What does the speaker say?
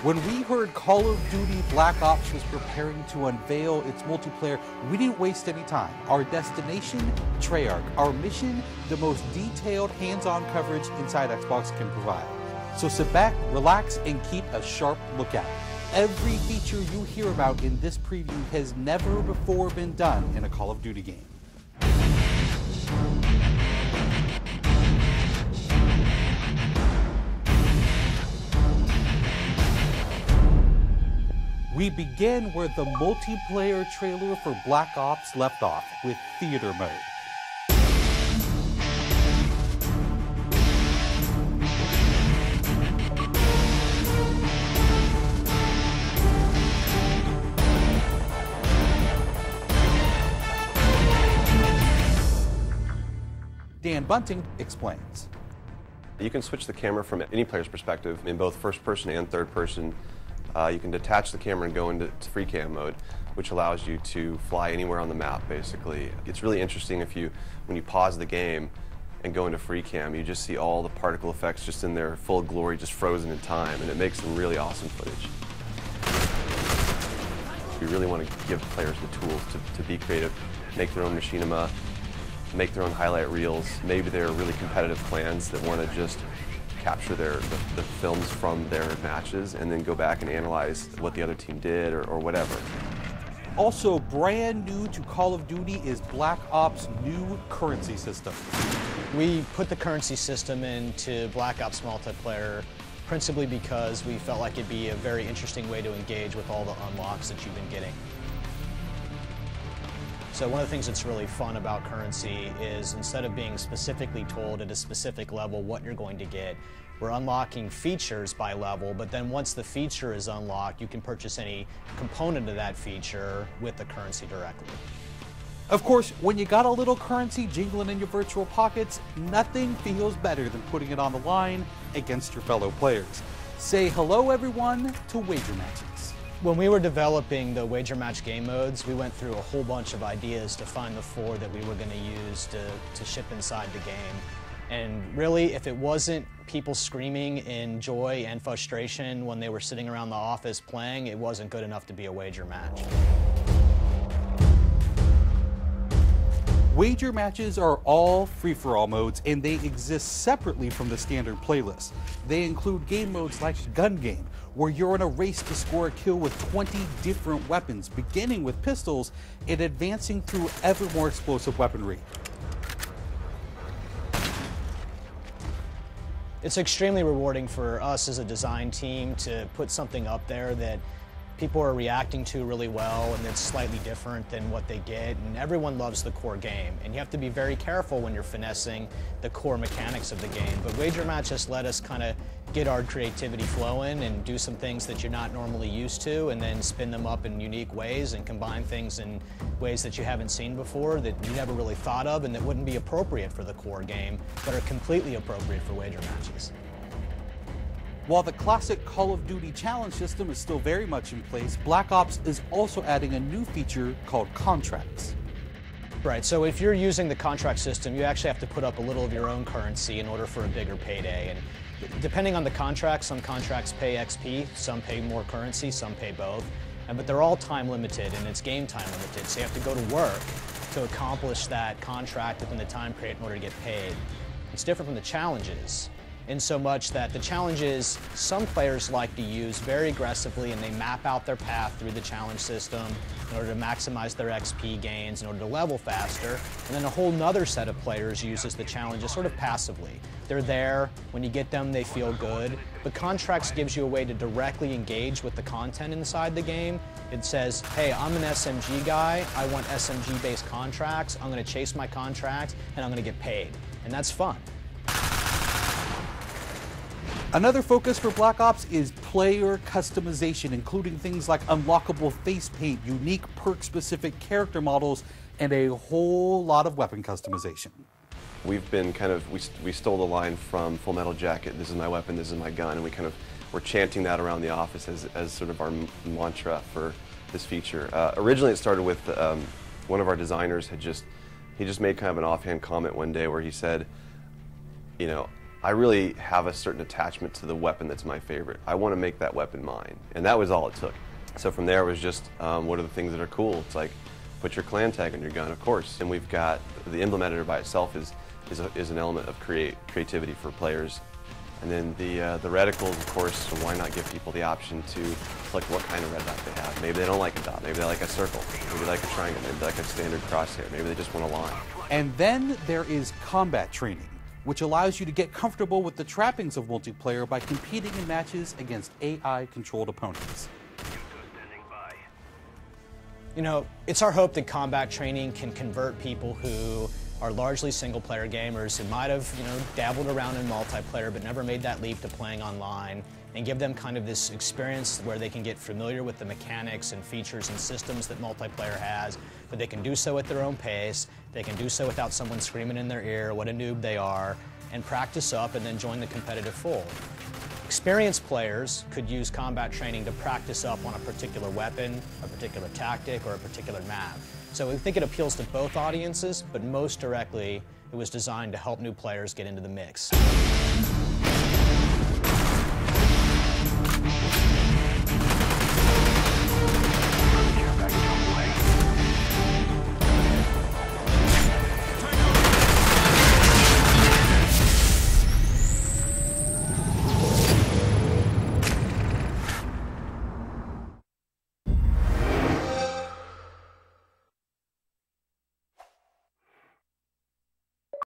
When we heard Call of Duty Black Ops was preparing to unveil its multiplayer, we didn't waste any time. Our destination, Treyarch. Our mission, the most detailed hands-on coverage inside Xbox can provide. So sit back, relax, and keep a sharp lookout. Every feature you hear about in this preview has never before been done in a Call of Duty game. We begin where the multiplayer trailer for Black Ops left off, with theater mode. Dan Bunting explains. You can switch the camera from any player's perspective in both first person and third person. You can detach the camera and go into free cam mode, which allows you to fly anywhere on the map, basically. It's really interesting when you pause the game and go into free cam, you just see all the particle effects just in their full glory, just frozen in time, and it makes some really awesome footage. We really want to give players the tools to be creative, make their own machinima, make their own highlight reels. Maybe they're really competitive clans that want to just capture the films from their matches and then go back and analyze what the other team did or whatever. Also brand new to Call of Duty is Black Ops' new currency system. We put the currency system into Black Ops multiplayer principally because we felt like it'd be a very interesting way to engage with all the unlocks that you've been getting. So one of the things that's really fun about currency is instead of being specifically told at a specific level what you're going to get, we're unlocking features by level, but then once the feature is unlocked, you can purchase any component of that feature with the currency directly. Of course, when you got a little currency jingling in your virtual pockets, nothing feels better than putting it on the line against your fellow players. Say hello, everyone, to wager matches. When we were developing the wager match game modes, we went through a whole bunch of ideas to find the 4 that we were going to use to ship inside the game. And really, if it wasn't people screaming in joy and frustration when they were sitting around the office playing, it wasn't good enough to be a wager match. Wager matches are all free-for-all modes, and they exist separately from the standard playlist. They include game modes like Gun Game, where you're in a race to score a kill with 20 different weapons, beginning with pistols and advancing through ever more explosive weaponry. It's extremely rewarding for us as a design team to put something up there that people are reacting to really well and that's slightly different than what they get, and everyone loves the core game. And you have to be very careful when you're finessing the core mechanics of the game. But Wager Match just let us kind of get our creativity flowing and do some things that you're not normally used to, and then spin them up in unique ways and combine things in ways that you haven't seen before, that you never really thought of, and that wouldn't be appropriate for the core game, but are completely appropriate for wager matches. While the classic Call of Duty challenge system is still very much in place, Black Ops is also adding a new feature called contracts. Right, so if you're using the contract system, you actually have to put up a little of your own currency in order for a bigger payday. And depending on the contract, some contracts pay XP, some pay more currency, some pay both. But they're all time limited, and it's game time limited, so you have to go to work to accomplish that contract within the time period in order to get paid. It's different from the challenges, in so much that the challenges some players like to use very aggressively, and they map out their path through the challenge system in order to maximize their XP gains, in order to level faster. And then a whole nother set of players uses the challenges sort of passively. They're there, when you get them they feel good, but contracts gives you a way to directly engage with the content inside the game. It says, hey, I'm an SMG guy, I want SMG-based contracts, I'm going to chase my contracts, and I'm going to get paid. And that's fun. Another focus for Black Ops is player customization, including things like unlockable face paint, unique perk-specific character models, and a whole lot of weapon customization. We've been we stole the line from Full Metal Jacket, this is my weapon, this is my gun, and we're chanting that around the office as sort of our mantra for this feature. Originally it started with one of our designers he just made kind of an offhand comment one day where he said, you know, I really have a certain attachment to the weapon that's my favorite. I want to make that weapon mine, and that was all it took. So from there it was just, what are the things that are cool? It's like, put your clan tag on your gun, of course. And we've got, the emblem editor by itself is an element of creativity for players. And then the reticles, of course, so why not give people the option to select what kind of red dot they have. Maybe they don't like a dot, maybe they like a circle, maybe they like a triangle, maybe they like a standard crosshair, maybe they just want a line. And then there is combat training, which allows you to get comfortable with the trappings of multiplayer by competing in matches against AI-controlled opponents. You know, it's our hope that combat training can convert people who are largely single-player gamers who might have, dabbled around in multiplayer but never made that leap to playing online, and give them kind of this experience where they can get familiar with the mechanics and features and systems that multiplayer has, but they can do so at their own pace, they can do so without someone screaming in their ear what a noob they are, and practice up and then join the competitive fold. Experienced players could use combat training to practice up on a particular weapon, a particular tactic, or a particular map. So we think it appeals to both audiences, but most directly, it was designed to help new players get into the mix.